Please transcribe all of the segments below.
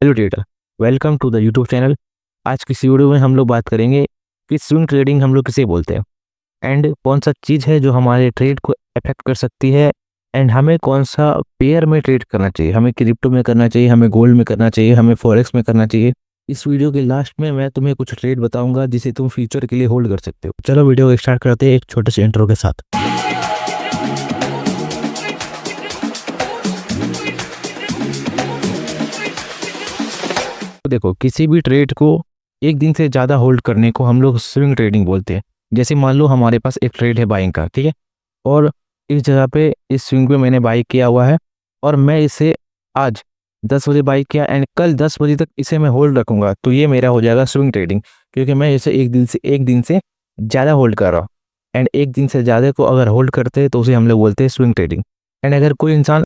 Hello trader, welcome to the YouTube channel. आज की इस वीडियो में हम लोग बात करेंगे कि स्विंग ट्रेडिंग हम लोग किसे बोलते हैं एंड कौन सा चीज़ है जो हमारे ट्रेड को अफेक्ट कर सकती है एंड हमें कौन सा पेयर में ट्रेड करना चाहिए। हमें क्रिप्टो में करना चाहिए, हमें गोल्ड में करना चाहिए, हमें फॉरेक्स में करना चाहिए। इस वीडियो के लास्ट में मैं तुम्हें कुछ ट्रेड बताऊंगा जिसे तुम फ्यूचर के लिए होल्ड कर सकते हो। चलो वीडियो स्टार्ट करते हैं एक छोटे से इंट्रो के साथ। तो देखो, किसी भी ट्रेड को एक दिन से ज़्यादा होल्ड करने को हम लोग स्विंग ट्रेडिंग बोलते हैं। जैसे मान लो हमारे पास एक ट्रेड है बाइंग का, ठीक है, और इस जगह पे इस स्विंग पे मैंने बाई किया हुआ है और मैं इसे आज 10 बजे बाई किया एंड कल 10 बजे तक इसे मैं होल्ड रखूंगा, तो ये मेरा हो जाएगा स्विंग ट्रेडिंग, क्योंकि मैं इसे एक दिन से ज़्यादा होल्ड कर रहा हूँ। एंड एक दिन से ज़्यादा को अगर होल्ड करते हैं तो उसे हम लोग बोलते हैं स्विंग ट्रेडिंग। एंड अगर कोई इंसान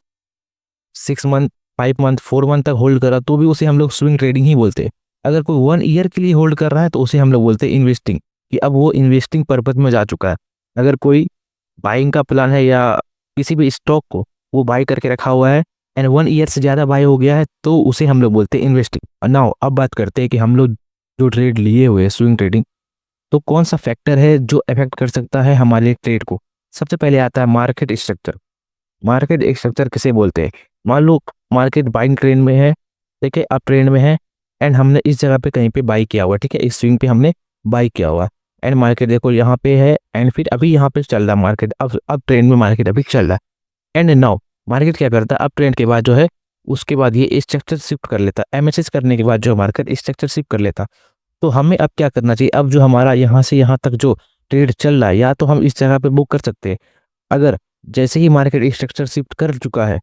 6 मंथ, 5 मंथ, 4 मंथ तक होल्ड करा तो भी उसे हम लोग स्विंग ट्रेडिंग ही बोलते हैं। अगर कोई 1 ईयर के लिए होल्ड कर रहा है तो उसे हम लोग बोलते हैं इन्वेस्टिंग, कि अब वो इन्वेस्टिंग पर्पज में जा चुका है। अगर कोई बाइंग का प्लान है या किसी भी स्टॉक को वो बाई करके रखा हुआ है एंड 1 ईयर से ज़्यादा बाई हो गया है तो उसे हम लोग बोलते हैं इन्वेस्टिंग। नाउ अब बात करते हैं कि हम लोग जो ट्रेड लिए हुए हैं स्विंग ट्रेडिंग, तो कौन सा फैक्टर है जो अफेक्ट कर सकता है हमारे ट्रेड को। सबसे पहले आता है मार्केट स्ट्रक्चर। मार्केट स्ट्रक्चर किसे बोलते हैं? मान लो मार्केट बाइंग ट्रेंड में है, ठीक है, अप ट्रेंड में है एंड हमने इस जगह पे कहीं पे बाई किया हुआ है, ठीक है, इस स्विंग पे हमने बाई किया हुआ है एंड मार्केट देखो यहाँ पे है एंड फिर अभी यहाँ पे चल रहा है मार्केट, अब ट्रेंड में मार्केट अभी चल रहा है। एंड नाउ मार्केट क्या करता है, अप ट्रेंड के बाद जो है उसके बाद ये स्ट्रक्चर शिफ्ट कर लेता है। एमएसएस करने के बाद जो मार्केट स्ट्रक्चर शिफ्ट कर लेता, तो हमें अब क्या करना चाहिए? अब जो हमारा यहाँ से यहाँ तक जो ट्रेड चल रहा है, या तो हम इस जगह पे बुक कर सकते हैं। अगर जैसे ही मार्केट स्ट्रक्चर शिफ्ट कर चुका है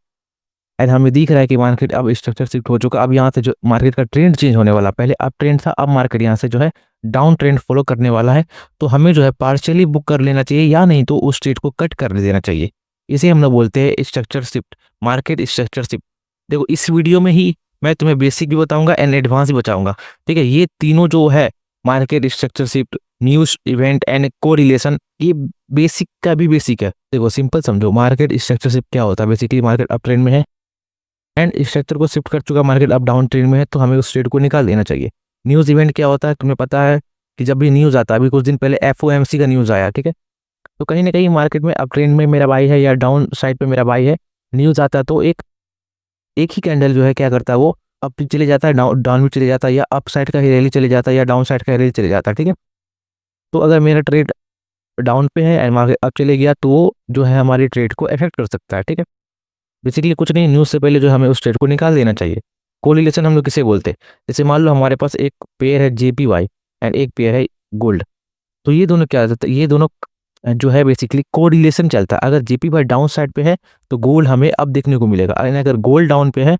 एंड हमें दिख रहा है कि मार्केट अब स्ट्रक्चर शिफ्ट हो चुका, अब यहाँ से जो मार्केट का ट्रेंड चेंज होने वाला, पहले अप ट्रेंड था, अब मार्केट यहाँ से जो है डाउन ट्रेंड फॉलो करने वाला है, तो हमें जो है पार्शियली बुक कर लेना चाहिए या नहीं तो उस ट्रेड को कट कर देना चाहिए। इसे हम लोग बोलते हैं structure shift, market structure shift. देखो, इस वीडियो में ही मैं तुम्हें बेसिक भी बताऊंगा एंड एडवांस भी बताऊंगा, ठीक है। ये तीनों जो है market structure shift, news event and correlation, ये बेसिक का भी बेसिक है। देखो सिंपल समझो, मार्केट स्ट्रक्चर शिफ्ट क्या होता है। बेसिकली मार्केट अप ट्रेंड में है एंड स्ट्रक्चर को शिफ्ट कर चुका, मार्केट अप डाउन ट्रेंड में है, तो हमें उस ट्रेड को निकाल देना चाहिए। न्यूज़ इवेंट क्या होता है तुम्हें पता है कि जब भी न्यूज़ आता है, अभी कुछ दिन पहले एफओएमसी का न्यूज़ आया, ठीक है, तो कहीं ना कहीं मार्केट में अप ट्रेंड में मेरा बाई है या डाउन साइड पे मेरा बाई है, न्यूज़ आता है तो एक एक ही कैंडल जो है क्या करता है, वो अप भी चले जाता है, डाउन भी चले जाता है, या अप साइड का ही रैली चले जाता है या डाउन साइड का ही रैली चले जाता है, ठीक है। तो अगर मेरा ट्रेड डाउन पे है एंड मार्केट अप चले गया तो वो जो है हमारी ट्रेड को अफेक्ट कर सकता है, ठीक है। बेसिकली कुछ नहीं, न्यूज़ से पहले जो हमें उस ट्रेड को निकाल देना चाहिए। कोरिलेशन हम लोग किसे बोलते हैं? जैसे मान लो हमारे पास एक पेयर है जेपीवाई एंड एक पेयर है गोल्ड, तो ये दोनों क्या होता है, ये दोनों जो है बेसिकली कोरिलेशन चलता है। अगर जेपीवाई डाउन साइड पे है तो गोल्ड हमें अप देखने को मिलेगा, अगर गोल्ड डाउन पे है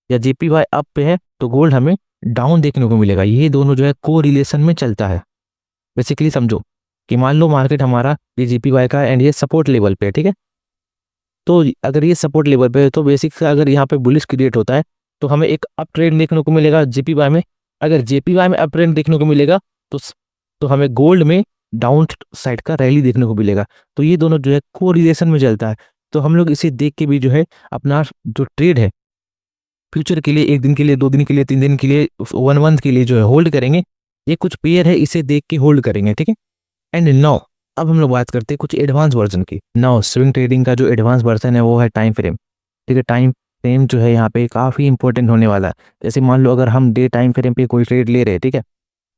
या जेपीवाई अप पे है तो गोल्ड हमें डाउन देखने को मिलेगा। ये दोनों जो है कोरिलेशन में चलता है। बेसिकली समझो कि मान लो मार्केट हमारा ये जेपीवाई का एंड ये सपोर्ट लेवल पे है, ठीक है, तो अगर ये सपोर्ट लेवल पे है तो बेसिक अगर यहाँ पे बुलिश क्रिएट होता है तो हमें एक अप ट्रेंड देखने को मिलेगा जेपीवाई में। अगर जेपीवाई में अप ट्रेंड देखने को मिलेगा तो हमें गोल्ड में डाउन साइड का रैली देखने को मिलेगा। तो ये दोनों जो है कोरिलेशन में चलता है। तो हम लोग इसे देख के भी जो है अपना जो ट्रेड है फ्यूचर के लिए, 1 दिन के लिए, 2 दिन के लिए, 3 दिन के लिए, 1 मंथ के लिए जो है होल्ड करेंगे। ये कुछ पेयर है, इसे देख के होल्ड करेंगे, ठीक है। एंड नाउ अब हम लोग बात करते हैं कुछ एडवांस वर्जन की। नाउ स्विंग ट्रेडिंग का जो एडवांस वर्जन है वो है टाइम फ्रेम, ठीक है। टाइम फ्रेम जो है यहाँ पे काफ़ी इंपॉर्टेंट होने वाला है। जैसे मान लो अगर हम डे टाइम फ्रेम पे कोई ट्रेड ले रहे हैं, ठीक है,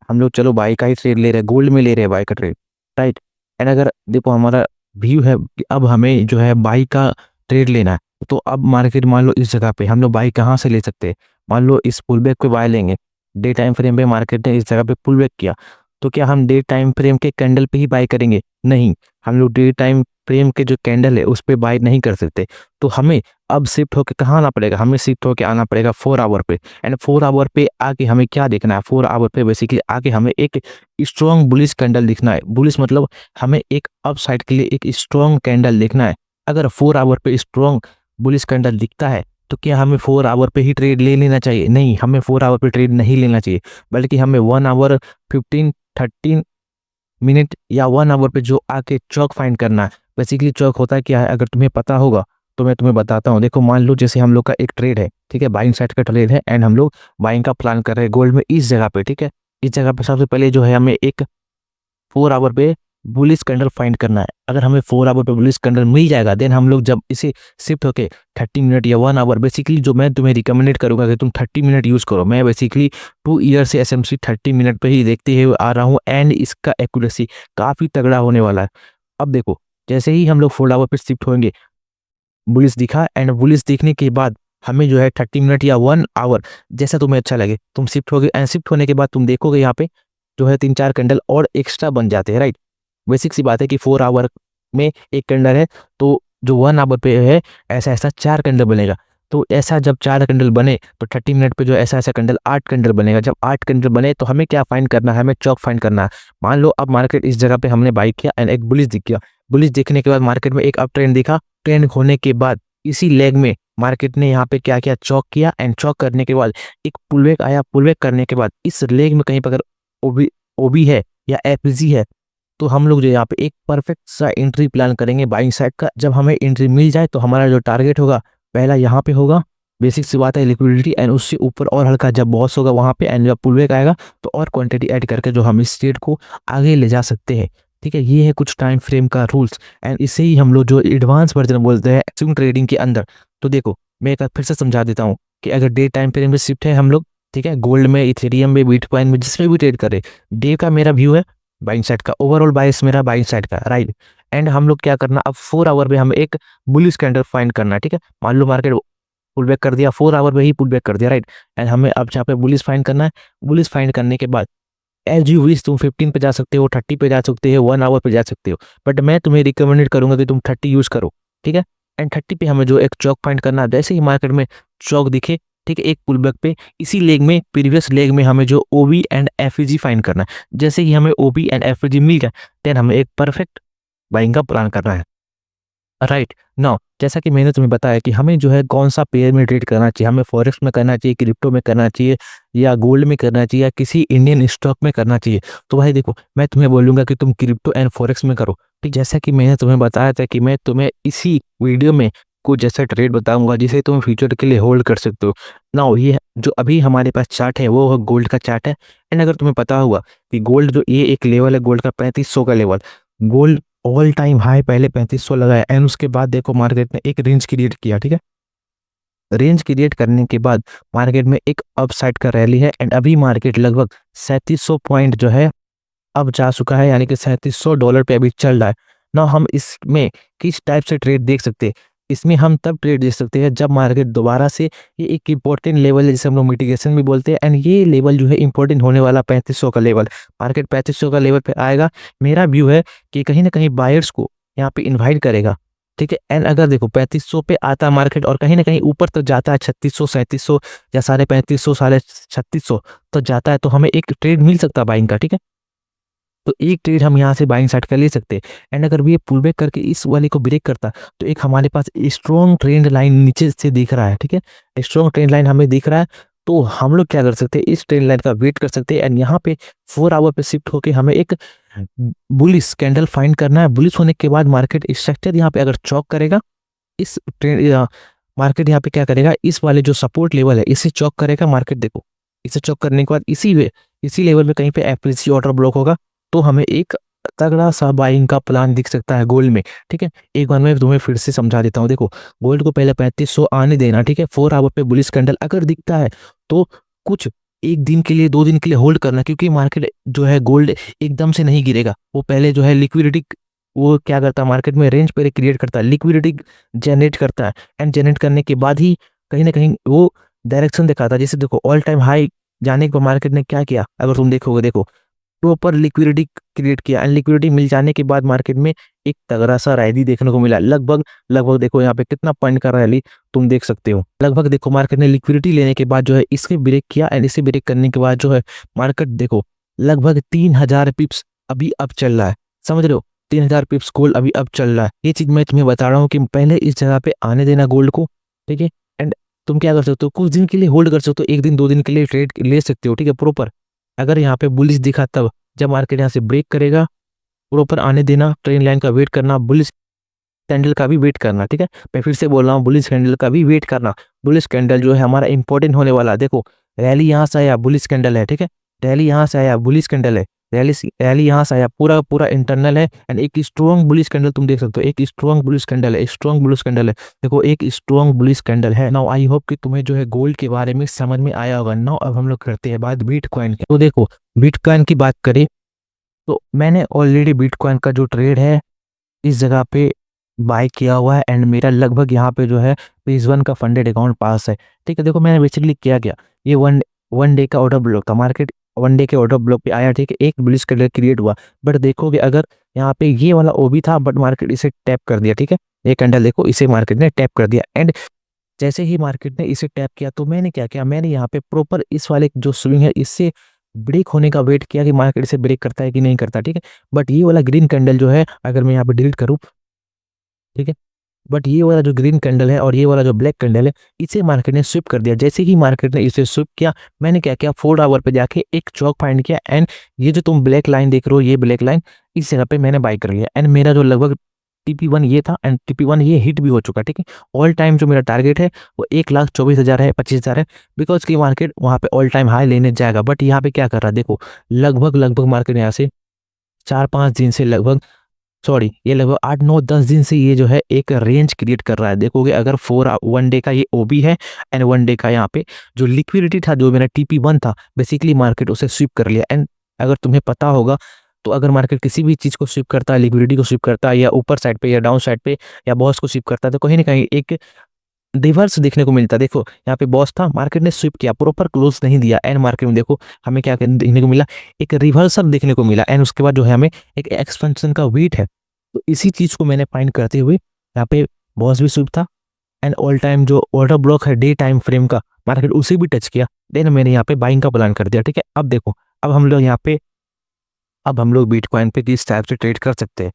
हम लोग चलो बाई का ही ट्रेड ले रहे हैं, गोल्ड में ले रहे हैं बाई का ट्रेड, राइट। एंड अगर देखो हमारा व्यू है कि अब हमें जो है बाई का ट्रेड लेना है, तो अब मार्केट मान लो इस जगह पे हम लोग बाई कहाँ से ले सकते हैं? मान लो इस पुल बैक पे बाय लेंगे, डे टाइम फ्रेम पे मार्केट ने इस जगह पे पुल बैक किया, तो क्या हम डे टाइम फ्रेम के कैंडल पे ही बाय करेंगे? नहीं, हम लोग डे टाइम फ्रेम के जो कैंडल है उस पर बाय नहीं कर सकते। तो हमें अब शिफ्ट होकर कहाँ आना पड़ेगा? हमें शिफ्ट होकर आना पड़ेगा 4 आवर पे। एंड 4 आवर पे आके हमें क्या देखना है? 4 आवर पे बेसिकली आके हमें एक स्ट्रॉन्ग बुलिश कैंडल दिखना है। बुलिश मतलब हमें एक अप साइड के लिए एक स्ट्रॉन्ग कैंडल देखना है। अगर 4 आवर पे स्ट्रॉन्ग बुलिश कैंडल दिखता है तो क्या हमें 4 आवर पे ही ट्रेड ले लेना चाहिए? नहीं, हमें 4 आवर पे ट्रेड नहीं लेना चाहिए, बल्कि हमें 1 आवर 15-13 मिनट या 1 आवर पे जो आके चौक फाइंड करना है। बेसिकली चौक होता है क्या है, अगर तुम्हें पता होगा तो मैं तुम्हें बताता हूँ। देखो मान लो जैसे हम लोग का एक ट्रेड है, ठीक है, बाइंग साइड का ट्रेड है एंड हम लोग बाइंग का प्लान कर रहे हैं गोल्ड में इस जगह पे। ठीक है, इस जगह पे सबसे पहले जो है हमें एक 4 आवर पे बुलिश कैंडल फाइंड करना है। अगर हमें 4 आवर पे बुलिश कैंडल मिल जाएगा देन हम लोग जब इसे शिफ्ट होके 30 मिनट या 1 आवर, बेसिकली जो मैं तुम्हें रिकमेंडेड करूंगा कि तुम 30 मिनट यूज़ करो। मैं बेसिकली 2 ईयर से एसएमसी 30 मिनट पे ही देखते हुए आ रहा हूँ एंड इसका एक्यूरेसी काफ़ी तगड़ा होने वाला है। अब देखो, जैसे ही हम लोग 4 आवर पे शिफ्ट होंगे, बुलिस दिखा एंड बुलिस दिखने के बाद हमें जो है 30 मिनट या 1 आवर, जैसा तुम्हें अच्छा लगे तुम शिफ्ट होगे एंड शिफ्ट होने के बाद तुम देखोगे यहाँ पे जो है 3-4 कैंडल और एक्स्ट्रा बन जाते हैं, राइट। बेसिक सी बात है कि 4 आवर में एक कैंडल है तो जो 1 आवर पे है ऐसा ऐसा 4 कैंडल बनेगा। तो ऐसा जब 4 कैंडल बने तो 30 मिनट पे जो ऐसा ऐसा कैंडल 8 कैंडल बनेगा। जब 8 कैंडल बने तो हमें क्या फाइंड करना है, हमें चौक फाइंड करना है। मान लो अब मार्केट इस जगह पे हमने बाई किया एंड एक बुलिस दिख गया। बुलिस दिखने के बाद मार्केट में एक अप ट्रेंड दिखा, ट्रेंड होने के बाद इसी लेग में मार्केट ने यहाँ पे क्या किया, चौक किया एंड चौक करने के बाद एक पुलबैक आया। पुलबैक करने के बाद इस लेग में कहीं पर अगर ओबी ओबी है या एफजी है तो हम लोग जो यहाँ पे एक परफेक्ट सा एंट्री प्लान करेंगे बाइंग साइड का। जब हमें एंट्री मिल जाए तो हमारा जो टारगेट होगा पहला यहाँ पे होगा, बेसिक सी बात है लिक्विडिटी, एंड उससे ऊपर और हल्का जब बॉस होगा वहाँ पे एंड जब पुलबैक आएगा तो और क्वांटिटी ऐड करके जो हम इस ट्रेड को आगे ले जा सकते हैं। ठीक है, ये है कुछ टाइम फ्रेम का रूल्स एंड इसे ही हम लोग जो एडवांस वर्जन बोलते हैं स्विंग ट्रेडिंग के अंदर। तो देखो मैं एक बार फिर से समझा देता हूँ कि अगर डे टाइम फ्रेम में शिफ्ट है हम लोग, ठीक है, गोल्ड में, इथेरियम में, बिटकॉइन में, जिसमें भी ट्रेड करें, डे का मेरा व्यू है बाइंग साइड का, ओवरऑल बाइस मेरा बाइंग साइड का, राइट। एंड हम लोग क्या करना, अब 4 आवर में हमें एक बुलिश कैंडल फाइंड करना है। ठीक है, मान लो मार्केट पुल बैक कर दिया, 4 आवर में ही पुल बैक कर दिया, राइट। एंड हमें अब जहाँ पे बुलिश फाइंड करना है, बुलिश फाइंड करने के बाद एज यू विश तुम 15 पे जा सकते हो, 30 पे जा सकते हो, 1 आवर पे जा सकते हो, बट मैं तुम्हें रिकमेंडेड करूंगा कि तुम 30 यूज करो। ठीक है, एंड 30 पे हमें जो एक चौक फाइंड करना है, जैसे ही मार्केट में चौक दिखे, ठीक है, एक पुल बैक पे इसी लेग में, प्रीवियस लेग में हमें जो ओबी एंड एफजी फाइंड करना है। जैसे ही हमें ओबी एंड एफजी मिल जाए देन हमें एक परफेक्ट बाइंग का प्लान करना है, राइट। नाउ जैसा कि मैंने तुम्हें बताया कि हमें जो है कौन सा पेयर में ट्रेड करना चाहिए, हमें फॉरेक्स में करना चाहिए, क्रिप्टो में करना चाहिए, या गोल्ड में करना चाहिए, या किसी इंडियन स्टॉक में करना चाहिए। तो भाई देखो, मैं तुम्हें बोलूंगा कि तुम क्रिप्टो एंड फॉरेक्स में करो। ठीक, जैसा कि मैंने तुम्हें बताया था कि मैं तुम्हें इसी वीडियो में कुछ ऐसा ट्रेड बताऊंगा जिसे तुम फ्यूचर के लिए होल्ड कर सकते हो। नाउ ये जो अभी हमारे पास चार्ट है वो गोल्ड का चार्ट है। एंड अगर तुम्हें पता हुआ कि गोल्ड जो ये एक लेवल है गोल्ड का 3500 का level, gold all time high पहले 3500 लगाया एंड उसके बाद देखो मार्केट ने एक रेंज क्रिएट किया। ठीक है, रेंज क्रिएट करने के बाद मार्केट में एक अपसाइड का रैली है एंड अभी मार्केट लगभग 3700 पॉइंट जो है अब जा चुका है, यानी कि $3700 पे अभी चल रहा है ना। हम इसमें किस टाइप से ट्रेड देख सकते हैं, इसमें हम तब ट्रेड देख सकते हैं जब मार्केट दोबारा से, ये एक इंपॉर्टेंट लेवल है जिसे हम लोग मिटिगेशन भी बोलते हैं, एंड ये लेवल जो है इंपॉर्टेंट होने वाला 3500 का लेवल, मार्केट 3500 का लेवल पे आएगा। मेरा व्यू है कि कहीं ना कहीं बायर्स को यहाँ पे इन्वाइट करेगा। ठीक है, एंड अगर देखो 3500 पे आता मार्केट और कहीं ना कहीं ऊपर तक जाता है 3600 3700 या 3550 3600 तो जाता है, तो हमें एक ट्रेड मिल सकता है बाइंग का। ठीक है, तो एक ट्रेड हम यहाँ से बाइंग साइड का ले सकते हैं। एंड अगर ये पुल बैक करके इस वाले को ब्रेक करता तो एक हमारे पास स्ट्रॉन्ग ट्रेंड लाइन नीचे से दिख रहा है। ठीक है, स्ट्रॉन्ग ट्रेंड लाइन हमें दिख रहा है, तो हम लोग क्या कर सकते हैं, इस ट्रेंड लाइन का वेट कर सकते हैं एंड यहाँ पे 4 आवर पे शिफ्ट होके हमें एक बुलिश कैंडल फाइंड करना है। बुलिश होने के बाद मार्केट स्ट्रक्चर यहाँ पे अगर चौक करेगा, इस ट्रेंड मार्केट यहाँ पे क्या करेगा, इस वाले जो सपोर्ट लेवल है इसे चौक करेगा मार्केट। देखो इसे चौक करने के बाद इसी लेवल में कहीं पे एफएलसी ऑर्डर ब्लॉक होगा, तो हमें एक तगड़ा सा बाइंग का प्लान दिख सकता है गोल्ड में। ठीक है, एक बार मैं तुम्हें फिर से समझा देता हूँ। देखो गोल्ड को पहले 3500 आने देना। ठीक है, 4 आवर पे बुलिश कैंडल अगर दिखता है तो कुछ एक दिन के लिए 2 दिन के लिए होल्ड करना, क्योंकि मार्केट जो है गोल्ड एकदम से नहीं गिरेगा। वो पहले जो है लिक्विडिटी, वो क्या करता है मार्केट में रेंज पे क्रिएट करता है, लिक्विडिटी जनरेट करता है एंड जनरेट करने के बाद ही कहीं ना कहीं वो डायरेक्शन दिखाता है। जैसे देखो ऑल टाइम हाई जाने के बाद मार्केट ने क्या किया, अगर तुम देखोगे, देखो प्रॉपर लिक्विडिटी क्रिएट किया एंड लिक्विडिटी मिल जाने के बाद मार्केट में एक तगड़ा सा रैली देखने को मिला। लगभग लगभग देखो यहाँ पे कितना पॉइंट का रैली तुम देख सकते हो। लगभग देखो मार्केट ने लिक्विडिटी लेने के बाद जो है इसके ब्रेक किया एंड इसे ब्रेक करने के बाद जो है मार्केट देखो लगभग 3000 पिप्स अभी अब चल रहा है। समझ रहे हो, 3000 पिप्स गोल्ड अभी अब चल रहा है। ये चीज मैं तुम्हें बता रहा हूँ कि पहले इस जगह पे आने देना गोल्ड को। ठीक है, एंड तुम क्या कर सकते हो, कुछ दिन के लिए होल्ड कर सकते हो, 1 दिन 2 दिन के लिए ट्रेड ले सकते हो। ठीक है, प्रॉपर अगर यहाँ पे बुलिश दिखा तब, जब मार्केट यहाँ से ब्रेक करेगा प्रॉपर आने देना, ट्रेन लाइन का वेट करना, बुलिश कैंडल का भी वेट करना, ठीक है। मैं फिर से बोल रहा हूँ, बुलिश कैंडल का भी वेट करना। बुलिश कैंडल जो है हमारा इंपॉर्टेंट होने वाला है। देखो रैली यहाँ से आया, बुलिश कैंडल है, ठीक है। रैली यहाँ से आया, बुलिश कैंडल है। रैली यहाँ से आया, पूरा पूरा इंटरनल है एंड एक स्ट्रॉन्ग बुलिश कैंडल तुम देख सकते हो, एक स्ट्रॉन्ग बुलिश कैंडल है, स्ट्रॉन्ग बुलिश कैंडल है। देखो एक स्ट्रॉन्ग बुलिश कैंडल है। नाउ आई होप कि तुम्हें जो है गोल्ड के बारे में समझ में आया होगा। नाउ अब हम लोग करते हैं बात बिटकॉइन की। तो देखो बिटकॉइन की बात करें तो मैंने ऑलरेडी बिटकॉइन का जो ट्रेड है इस जगह पे बाय किया हुआ है एंड मेरा लगभग यहाँ पे जो है पेज 1 का फंडेड अकाउंट पास है, ठीक है। देखो मैंने बेसिकली किया क्या, ये वन डे का ऑर्डर ब्लॉक था, मार्केट वन डे के ऑर्डर ब्लॉक पे आया, ठीक है। एक बुलिश कैंडल क्रिएट हुआ, बट देखोगे अगर यहाँ पे ये वाला ओबी था बट मार्केट इसे टैप कर दिया, ठीक है। ये कैंडल देखो इसे मार्केट ने टैप कर दिया एंड जैसे ही मार्केट ने इसे टैप किया तो मैंने क्या किया, मैंने यहाँ पे प्रॉपर इस वाले जो स्विंग है इससे ब्रेक होने का वेट किया कि मार्केट इसे ब्रेक करता है कि नहीं करता, ठीक है। बट ये वाला ग्रीन कैंडल जो है अगर मैं यहाँ पे डिलीट करूँ, ठीक है, बट ये वाला जो ग्रीन कैंडल है और ये वाला जो ब्लैक कैंडल है इसे मार्केट ने स्विप कर दिया। जैसे ही मार्केट ने इसे स्विप किया मैंने क्या किया, 4 आवर पे जाके एक चौक फाइंड किया एंड ये जो तुम ब्लैक लाइन देख रहे हो, ये ब्लैक लाइन इस जगह पे मैंने बाय कर लिया एंड मेरा जो लगभग TP1 ये था एंड TP1 ये हिट भी हो चुका, ठीक है। ऑल टाइम जो मेरा टारगेट है वो 1,24,000 है, 25,000 है, बिकॉज की मार्केट वहाँ पे ऑल टाइम हाई लेने जाएगा। बट यहाँ पे क्या कर रहा है, देखो लगभग मार्केट यहाँ से 4-5 दिन से लगभग ये लगभग 8-9-10 दिन से ये जो है एक रेंज क्रिएट कर रहा है। देखोगे अगर 1 डे का ये ओबी है एंड 1 डे का यहाँ पे जो लिक्विडिटी था, जो मेरा TP1 था, बेसिकली मार्केट उसे स्विप कर लिया एंड अगर तुम्हें पता होगा तो अगर मार्केट किसी भी चीज़ को स्विप करता है, लिक्विडिटी को स्विप करता है या ऊपर साइड पे या डाउन साइड पे या बॉस को स्विप करता है तो कहीं ना कहीं एक रिवर्स देखने को मिलता है। देखो यहाँ पे बॉस था, मार्केट ने स्विप किया, प्रॉपर क्लोज नहीं दिया एंड मार्केट में देखो हमें क्या देखने को मिला, एक रिवर्सल देखने को मिला एंड उसके बाद जो है हमें एक एक्सपेंशन का वेट है। तो इसी चीज को मैंने फाइंड करते हुए यहाँ पे बॉस भी स्विप था एंड ऑल टाइम जो ऑर्डर ब्लॉक है डे टाइम फ्रेम का, मार्केट उसे भी टच किया, देन मैंने यहाँ पे बाइंग का प्लान कर दिया, ठीक है। अब देखो अब हम लोग बिटकॉइन पे किस टाइप से ट्रेड कर सकते हैं।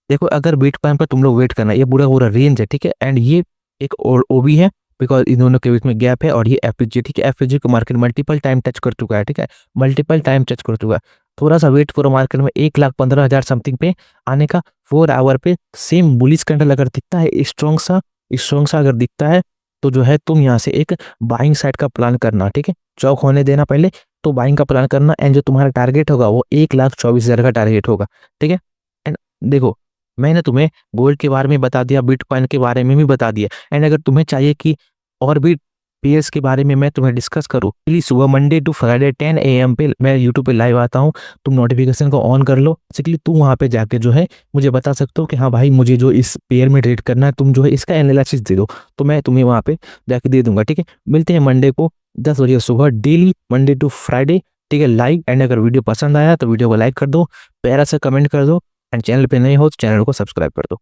देखो अगर बिटकॉइन पर तुम लोग वेट करना, ये पूरा पूरा रेंज है, ठीक है, एंड ये एक और ओबी है बिकॉज इन दोनों के बीच में गैप है और ये एफएजी, ठीक है। एफएजी को मार्केट मल्टीपल टाइम टच कर चुका है, ठीक है, मल्टीपल टाइम टच कर चुका है। थोड़ा सा वेट करो, मार्केट में 1,15,000 समथिंग पे आने का। 4 आवर पे सेम बुलिश कैंडल अगर दिखता है स्ट्रॉन्ग सा अगर दिखता है तो जो है तुम यहाँ से एक बाइंग साइड का प्लान करना, ठीक है। चौक होने देना पहले, तो बाइंग का प्लान करना एंड जो तुम्हारा टारगेट होगा वो 1,24,000 का टारगेट होगा, ठीक है। एंड देखो मैंने तुम्हें गोल्ड के बारे में बता दिया, बिटकॉइन के बारे में भी बता दिया एंड अगर तुम्हें चाहिए कि और भी पेयर्स के बारे में मैं तुम्हें डिस्कस करूँ, प्लीज सुबह मंडे टू फ्राइडे 10 AM पे मैं यूट्यूब पे लाइव आता हूँ। तुम नोटिफिकेशन को ऑन कर लो, बेसिकली तुम वहाँ पे जाके जो है मुझे बता सकते हो कि हाँ भाई मुझे जो इस पेयर में ट्रेड करना है, तुम जो है इसका एनालिसिस दे दो, तो मैं तुम्हें वहाँ पे जाके दे दूंगा, ठीक है। मिलते हैं मंडे को 10 बजे सुबह डेली, मंडे टू फ्राइडे, ठीक है, लाइव। एंड अगर वीडियो पसंद आया तो वीडियो को लाइक कर दो, प्यारा सा कमेंट कर दो एंड चैनल पे नए हो तो चैनल को सब्सक्राइब कर दो।